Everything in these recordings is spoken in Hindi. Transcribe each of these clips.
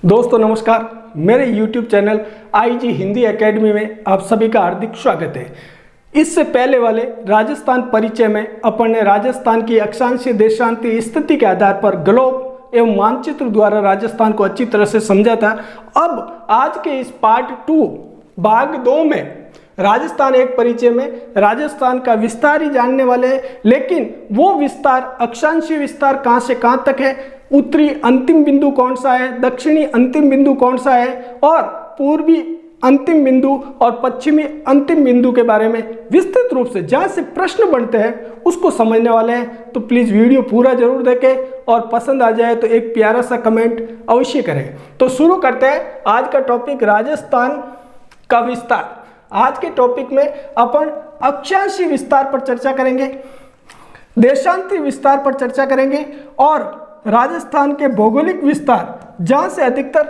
दोस्तों नमस्कार, मेरे YouTube channel IG Hindi academy में आप सभी का हार्दिक स्वागत है। इससे पहले वाले राजस्थान परिचय में अपन ने राजस्थान की अक्षांशीय देशांतीय स्थिति के आधार पर ग्लोब एवं मानचित्र द्वारा राजस्थान को अच्छी तरह से समझा था। अब आज के इस पार्ट 2 भाग 2 में राजस्थान एक परिचय में राजस्थान का विस्तार ही जानने वाले हैं, लेकिन वो विस्तार अक्षांशीय विस्तार कहां से कहां तक है, उत्तरी अंतिम बिंदु कौन सा है, दक्षिणी अंतिम बिंदु कौन सा है और पूर्वी अंतिम बिंदु और पश्चिमी अंतिम बिंदु के बारे में विस्तृत रूप से जहां से प्रश्न बनते हैं उसको समझने वाले हैं। तो प्लीज वीडियो पूरा जरूर देखें और पसंद आ जाए तो एक प्यारा सा कमेंट अवश्य करें। तो शुरू करते हैं आज का टॉपिक, राजस्थान का विस्तार। आज के टॉपिक में अपन अक्षांशीय विस्तार पर चर्चा करेंगे, देशांतरीय विस्तार पर चर्चा करेंगे और राजस्थान के भौगोलिक विस्तार जहां से अधिकतर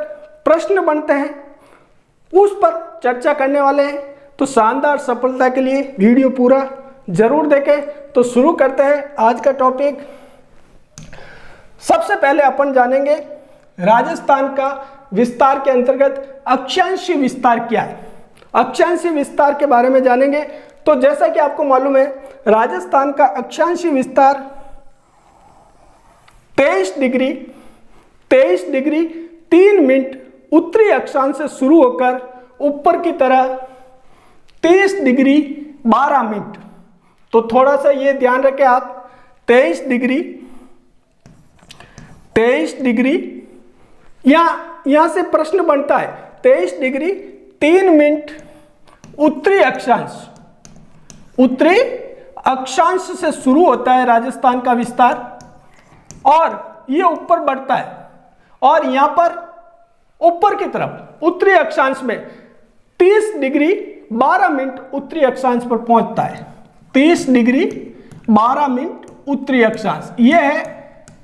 प्रश्न बनते हैं उस पर चर्चा करने वाले हैं। तो शानदार सफलता के लिए वीडियो पूरा जरूर देखें। तो शुरू करते हैं आज का टॉपिक। सबसे पहले अपन जानेंगे राजस्थान का विस्तार के अंतर्गत अक्षांशीय विस्तार क्या है। अक्षांशीय विस्तार के बारे में जानेंगे। तो जैसा कि आपको मालूम है, राजस्थान का अक्षांशीय विस्तार 23 डिग्री 3 मिनट उत्तरी अक्षांश से शुरू होकर ऊपर की तरह 30 डिग्री 12 मिनट। तो थोड़ा सा ये ध्यान रखें आप, 23 डिग्री यहां से प्रश्न बनता है 23 डिग्री 3 मिनट उत्तरी अक्षांश से शुरू होता है राजस्थान का विस्तार और ये ऊपर बढ़ता है और यहां पर ऊपर की तरफ उत्तरी अक्षांश में 30 डिग्री 12 मिनट उत्तरी अक्षांश पर पहुंचता है। 30 डिग्री 12 मिनट उत्तरी अक्षांश, यह है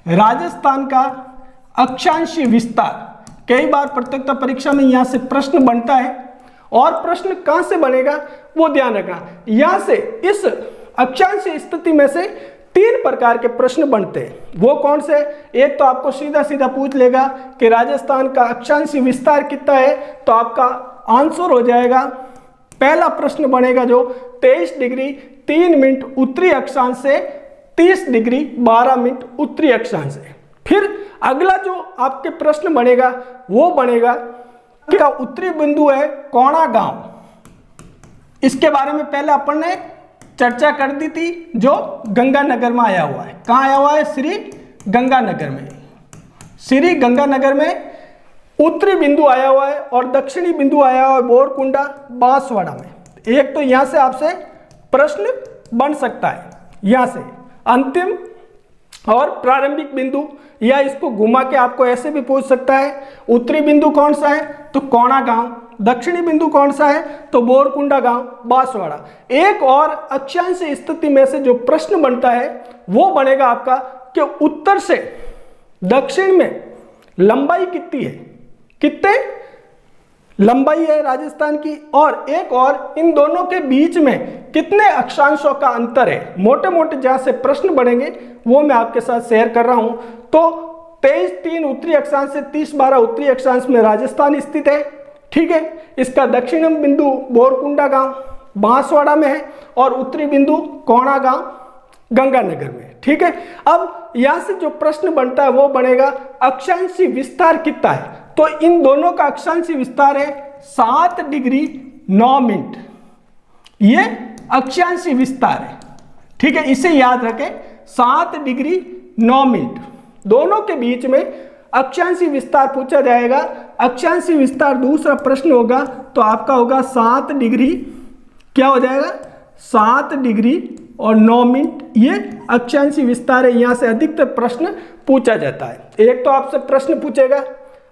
राजस्थान का अक्षांशीय विस्तार। कई बार प्रत्येक परीक्षा में यहां से प्रश्न बनता है और प्रश्न कहां से बनेगा वो ध्यान रखना। यहां से इस अक्षांशीय स्थिति में से 3 प्रकार के प्रश्न बनते हैं। वो कौन से? एक तो आपको सीधा सीधा पूछ लेगा कि राजस्थान का अक्षांशीय विस्तार कितना है, तो आपका आंसर हो जाएगा, पहला प्रश्न बनेगा जो 23 डिग्री 3 मिनट उत्तरी अक्षांश से 30 डिग्री 12 मिनट उत्तरी अक्षांश से। फिर अगला जो आपके प्रश्न बनेगा वो बनेगा कि उत्तरी बिंदु है कोणा गांव। इसके बारे में पहले अपन ने चर्चा कर दी थी, जो गंगानगर में आया हुआ है। कहाँ आया हुआ है? श्री गंगानगर में। श्री गंगानगर में उत्तरी बिंदु आया हुआ है और दक्षिणी बिंदु आया हुआ है बोरकुंडा बांसवाड़ा में। एक तो यहां से आपसे प्रश्न बन सकता है, यहां से अंतिम और प्रारंभिक बिंदु, या इसको घुमा के आपको ऐसे भी पूछ सकता है, उत्तरी बिंदु कौन सा है तो कोणा गांव, दक्षिणी बिंदु कौन सा है तो बोरकुंडा गांव बांसवाड़ा। एक और अक्षांशीय स्थिति में से जो प्रश्न बनता है वो बनेगा आपका कि उत्तर से दक्षिण में लंबाई कितनी है, कितने लंबाई है राजस्थान की, और एक और इन दोनों के बीच में कितने अक्षांशों का अंतर है। मोटे मोटे जहां से प्रश्न बनेंगे वो मैं आपके साथ शेयर कर रहा हूं। तो 23-3 उत्तरी अक्षांश से 30-12 उत्तरी अक्षांश में राजस्थान स्थित है, ठीक है। इसका दक्षिण बिंदु बोरकुंडा गांव बांसवाड़ा में है और उत्तरी बिंदु कोणा गांव गंगानगर में, ठीक है। अब यहां से जो प्रश्न बनता है वो बनेगा अक्षांशीय विस्तार कितना है। तो इन दोनों का अक्षांशीय विस्तार है 7 डिग्री 9 मिनट, ये अक्षांशीय विस्तार है, ठीक है। इसे याद रखें, 7 डिग्री 9 मिनट दोनों के बीच में अक्षांशीय विस्तार पूछा जाएगा। अक्षांशीय विस्तार दूसरा प्रश्न होगा तो आपका होगा 7 डिग्री, क्या हो जाएगा 7 डिग्री और 9 मिनट, ये अक्षांशीय विस्तार है। यहां से अधिकतर प्रश्न पूछा जाता है। एक तो आपसे प्रश्न पूछेगा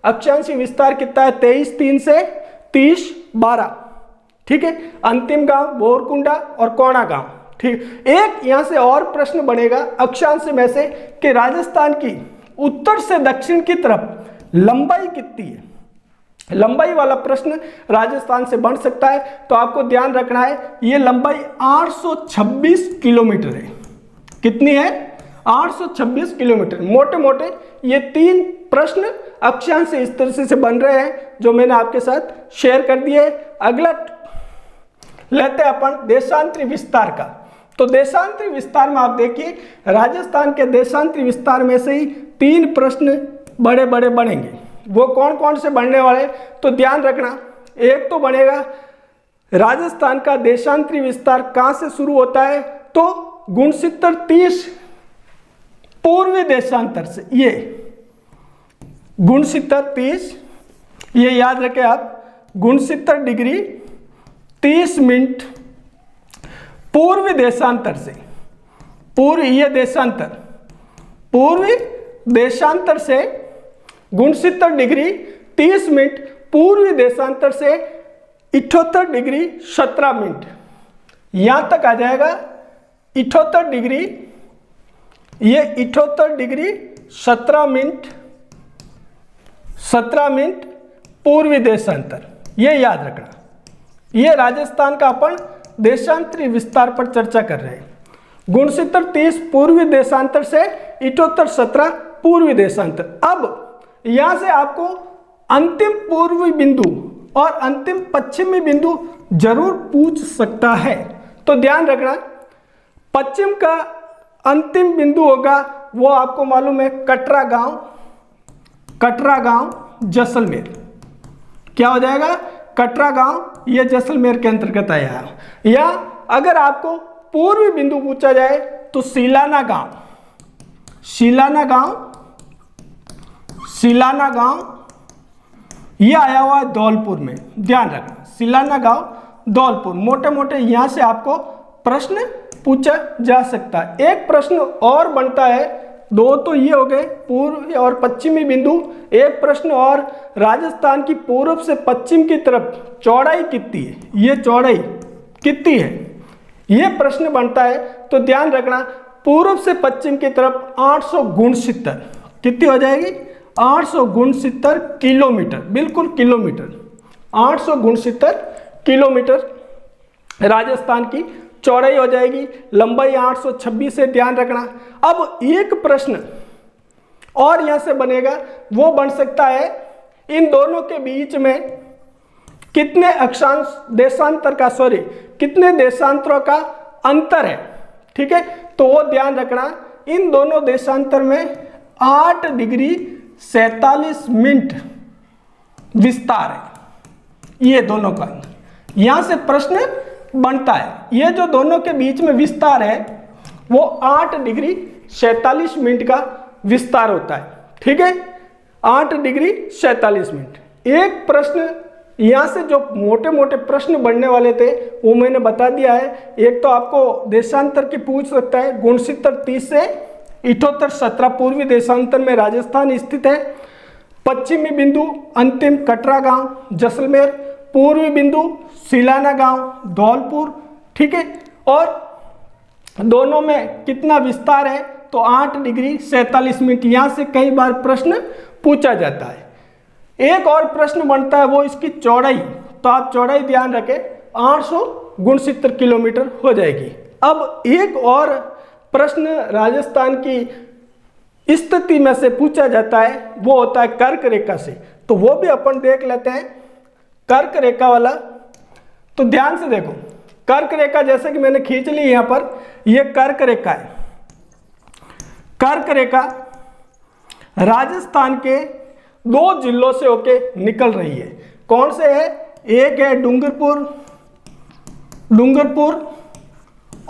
अक्षांशीय विस्तार कितना है 23-3 से 30-12, ठीक है। अंतिम गांव बोरकुंडा और कोणा गांव, ठीक। एक यहां से और प्रश्न बनेगा अक्षांश में से कि राजस्थान की उत्तर से दक्षिण की तरफ लंबाई कितनी है। लंबाई वाला प्रश्न राजस्थान से बन सकता है। तो आपको ध्यान रखना है ये लंबाई 826 किलोमीटर है। कितनी है? 826 किलोमीटर। मोटे मोटे ये 3 प्रश्न अक्षांश इस तरह से बन रहे हैं जो मैंने आपके साथ शेयर कर दिए। अगला लेते हैं अपन देशांतरी विस्तार का। तो देशांतरी विस्तार में आप देखिए राजस्थान के देशांतरी विस्तार में से ही 3 प्रश्न बड़े बड़े बनेंगे। वो कौन कौन से बनने वाले तो ध्यान रखना। एक तो बनेगा राजस्थान का देशांतरी विस्तार कहां से शुरू होता है तो गुणसितर 30 पूर्वी देशांतर से। ये गुणसितर 30, ये याद रखें आप, गुणसितर डिग्री 30 मिनट पूर्वी देशांतर से। पूर्वी ये देशांतर, पूर्वी देशांतर से गुणसितर डिग्री 30 मिनट पूर्वी देशांतर से 78 डिग्री 17 मिनट यहां तक आ जाएगा। 78 डिग्री, ये 78 डिग्री 17 मिनट पूर्वी देशांतर, ये याद रखना। ये राजस्थान का अपन देशांतरी विस्तार पर चर्चा कर रहे हैं। गुणसितर 30 पूर्वी देशांतर से 78 17 पूर्वी देशांतर। अब यहां से आपको अंतिम पूर्वी बिंदु और अंतिम पश्चिमी बिंदु जरूर पूछ सकता है। तो ध्यान रखना, पश्चिम का अंतिम बिंदु होगा वो आपको मालूम है कटरा गांव जैसलमेर। क्या हो जाएगा? कटरा गांव, ये जैसलमेर के अंतर्गत आया। या अगर आपको पूर्वी बिंदु पूछा जाए तो सीलाना गांव ये आया हुआ है धौलपुर में। ध्यान रखना, सीलाना गांव धौलपुर। मोटे मोटे यहां से आपको प्रश्न पूछा जा सकता है। एक प्रश्न और बनता है, 2 तो ये हो गए पूर्व और पश्चिमी बिंदु। एक प्रश्न और, राजस्थान की पूर्व से पश्चिम की तरफ चौड़ाई कितनी है? ये चौड़ाई कितनी है, ये प्रश्न बनता है। तो ध्यान रखना, पूर्व से पश्चिम की तरफ 869 कितनी हो जाएगी? 869 किलोमीटर, बिल्कुल किलोमीटर। 869 किलोमीटर राजस्थान की चौड़ाई हो जाएगी, लंबाई 826 से। ध्यान रखना। अब एक प्रश्न और यहां से बनेगा, वो बन सकता है इन दोनों के बीच में कितने अक्षांश देशांतर का कितने देशांतरों का अंतर है। ठीक है, तो वो ध्यान रखना, इन दोनों देशांतर में 8 डिग्री 47 मिनट विस्तार है। ये दोनों का यहां से प्रश्न बनता है। ये जो दोनों के बीच में विस्तार है वो 8 डिग्री 47 मिनट का विस्तार होता है। ठीक है, 8 डिग्री 47 मिनट। एक प्रश्न यहां से जो मोटे मोटे प्रश्न बनने वाले थे वो मैंने बता दिया है। एक तो आपको देशांतर की पूछ सकता है, गुणसितर 30 से 78 17 पूर्वी देशांतर में राजस्थान स्थित है। पश्चिमी बिंदु अंतिम कटरा गांव जैसलमेर, पूर्वी बिंदु सीलाना गांव धौलपुर। ठीक है, और दोनों में कितना विस्तार है तो 8 डिग्री 47 मिनट। यहां से कई बार प्रश्न पूछा जाता है। एक और प्रश्न बनता है वो इसकी चौड़ाई, तो आप चौड़ाई ध्यान रखें 869 किलोमीटर हो जाएगी। अब एक और प्रश्न राजस्थान की स्थिति में से पूछा जाता है, वो होता है कर्क रेखा से। तो वो भी अपन देख लेते हैं, कर्क रेखा वाला। तो ध्यान से देखो, कर्क रेखा जैसे कि मैंने खींच ली यहां पर, ये कर्क रेखा है। कर्क रेखा राजस्थान के 2 जिलों से होके निकल रही है। कौन से है? एक है डूंगरपुर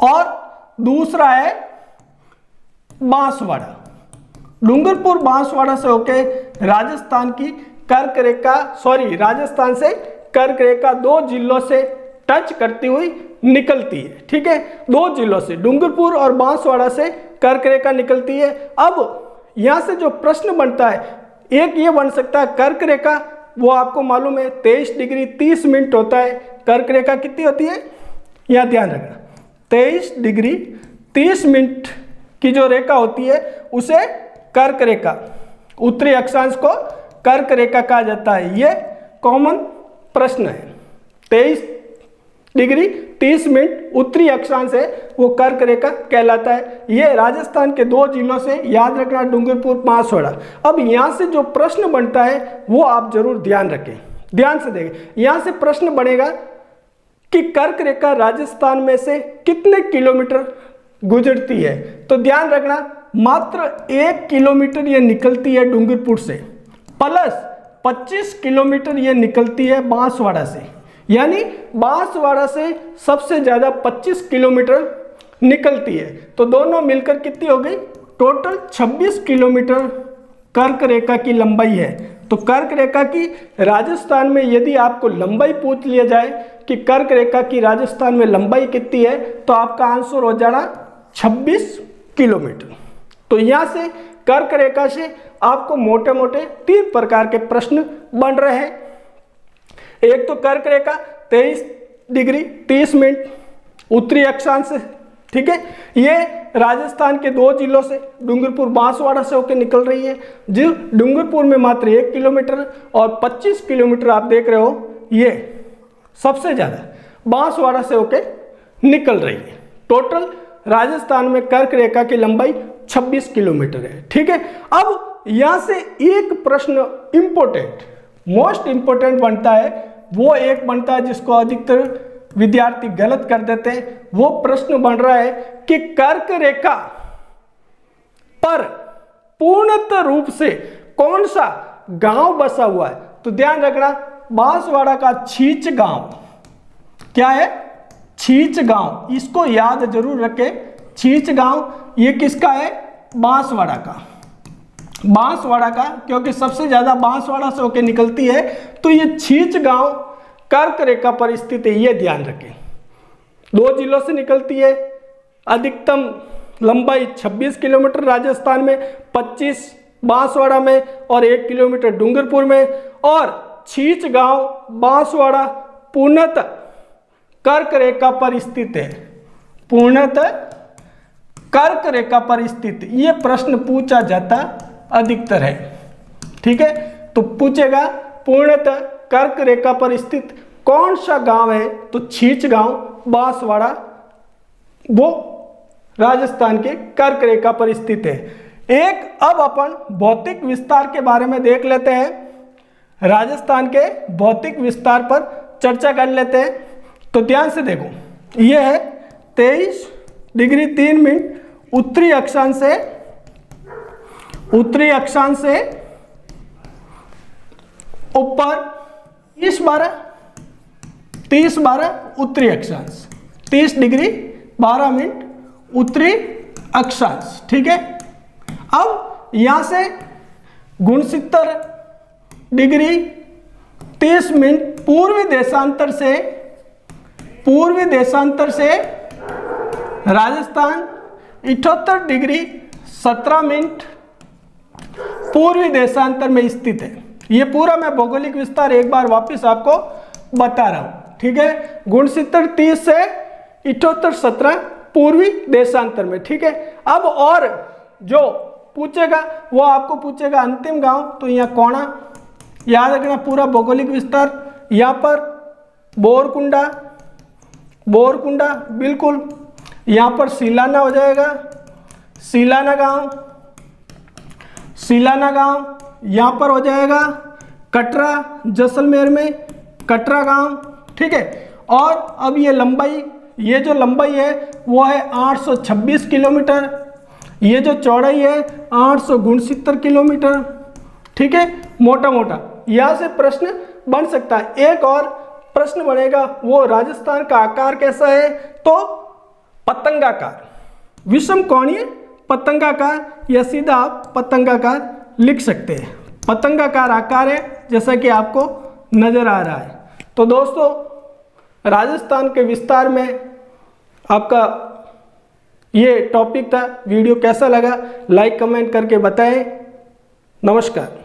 और दूसरा है बांसवाड़ा। डूंगरपुर बांसवाड़ा से होके राजस्थान की कर्क रेखा, राजस्थान से कर्क रेखा 2 जिलों से टच करती हुई निकलती है। ठीक है, 2 जिलों से डूंगरपुर और बांसवाड़ा से कर्क रेखा निकलती है। अब यहां से जो प्रश्न बनता है, एक ये बन सकता है कर्क रेखा, वो आपको मालूम है 23 डिग्री 30 मिनट होता है। कर्क रेखा कितनी होती है, यहां ध्यान रखना, 23 डिग्री 30 मिनट की जो रेखा होती है उसे कर्क रेखा, उत्तरी अक्षांश को कर्क रेखा कहा जाता है। ये कॉमन प्रश्न है। 23 डिग्री 30 मिनट उत्तरी अक्षांश है, वो कर्क रेखा कहलाता है। ये राजस्थान के 2 जिलों से, याद रखना, डूंगरपुर, बांसवाड़ा। अब यहाँ से जो प्रश्न बनता है वो आप जरूर ध्यान रखें, ध्यान से देखें। यहाँ से प्रश्न बनेगा कि कर्क रेखा राजस्थान में से कितने किलोमीटर गुजरती है, तो ध्यान रखना मात्र 1 किलोमीटर ये निकलती है डूंगरपुर से, प्लस 25 किलोमीटर ये निकलती है बांसवाड़ा से। यानी बांसवाड़ा से सबसे ज्यादा 25 किलोमीटर निकलती है, तो दोनों मिलकर कितनी हो गई, टोटल 26 किलोमीटर कर्क रेखा की लंबाई है। तो कर्क रेखा की राजस्थान में यदि आपको लंबाई पूछ लिया जाए कि कर्क रेखा की राजस्थान में लंबाई कितनी है, तो आपका आंसर हो जाना 26 किलोमीटर। तो यहाँ से कर्क रेखा से आपको मोटे मोटे 3 प्रकार के प्रश्न बन रहे हैं। एक तो कर्क रेखा 23 डिग्री 30 मिनट उत्तरी अक्षांश से, ठीक है, ये राजस्थान के 2 जिलों से, डूंगरपुर, बांसवाड़ा से होकर निकल रही है। जो डूंगरपुर में मात्र 1 किलोमीटर और 25 किलोमीटर आप देख रहे हो, ये सबसे ज्यादा बांसवाड़ा से होकर निकल रही है। टोटल राजस्थान में कर्क रेखा की लंबाई 26 किलोमीटर है, ठीक है। अब यहां से एक प्रश्न इंपॉर्टेंट, मोस्ट इंपॉर्टेंट बनता है, वो एक बनता है जिसको अधिकतर विद्यार्थी गलत कर देते हैं। वो प्रश्न बन रहा है कि कर्क रेखा पर पूर्णतः रूप से कौन सा गांव बसा हुआ है, तो ध्यान रखना बांसवाड़ा का छींच गांव, क्या है, छींच गांव, इसको याद जरूर रखें। छींच गांव ये किसका है, बांसवाड़ा का, बांसवाड़ा का, क्योंकि सबसे ज्यादा बांसवाड़ा से होकर निकलती है, तो ये छींच गांव कर्क रेखा पर स्थित है, ये ध्यान रखें। 2 जिलों से निकलती है, अधिकतम लंबाई 26 किलोमीटर राजस्थान में, 25 बांसवाड़ा में और 1 किलोमीटर डूंगरपुर में। और छींच गांव बांसवाड़ा पूर्णतः कर्क रेखा पर स्थित है, पूर्णतः कर्क रेखा पर स्थित। ये प्रश्न पूछा जाता अधिकतर है, ठीक है। तो पूछेगा पूर्णतः कर्क रेखा पर स्थित कौन सा गांव है, तो छींच गांव बांसवाड़ा वो राजस्थान के कर्क रेखा पर स्थित है। एक अब अपन भौतिक विस्तार के बारे में देख लेते हैं, राजस्थान के भौतिक विस्तार पर चर्चा कर लेते हैं। तो ध्यान से देखो, ये है 23 डिग्री 3 मिनट उत्तरी अक्षांश से, उत्तरी अक्षांश से ऊपर 30-12 उत्तरी अक्षांश, 30 डिग्री 12 मिनट उत्तरी अक्षांश, ठीक है। अब यहां से 69 डिग्री 30 मिनट पूर्वी देशांतर से राजस्थान 78 डिग्री 17 मिनट पूर्वी देशांतर में स्थित है। ये पूरा मैं भौगोलिक विस्तार एक बार वापस आपको बता रहा हूं, ठीक है। 69 30 से 78 17 पूर्वी देशांतर में, ठीक है। अब और जो पूछेगा वो आपको पूछेगा अंतिम गांव, तो यहाँ कोणा, याद रखना पूरा भौगोलिक विस्तार। यहाँ पर बोरकुंडा, बोरकुंडा बिल्कुल, यहाँ पर सिलाना हो जाएगा, सिलाना गांव, सिलाना गांव, यहाँ पर हो जाएगा कटरा, जैसलमेर में कटरा गांव, ठीक है। और अब ये लंबाई, ये जो लंबाई है वो है 826 किलोमीटर, ये जो चौड़ाई है 869 किलोमीटर, ठीक है। मोटा मोटा यहाँ से प्रश्न बन सकता है। एक और प्रश्न बनेगा, वो राजस्थान का आकार कैसा है, तो पतंगाकार, विषम कोणीय पतंगाकार, या सीधा आप पतंगाकार लिख सकते हैं। पतंगाकार आकार है जैसा कि आपको नजर आ रहा है। तो दोस्तों, राजस्थान के विस्तार में आपका ये टॉपिक था। वीडियो कैसा लगा लाइक कमेंट करके बताएं। नमस्कार।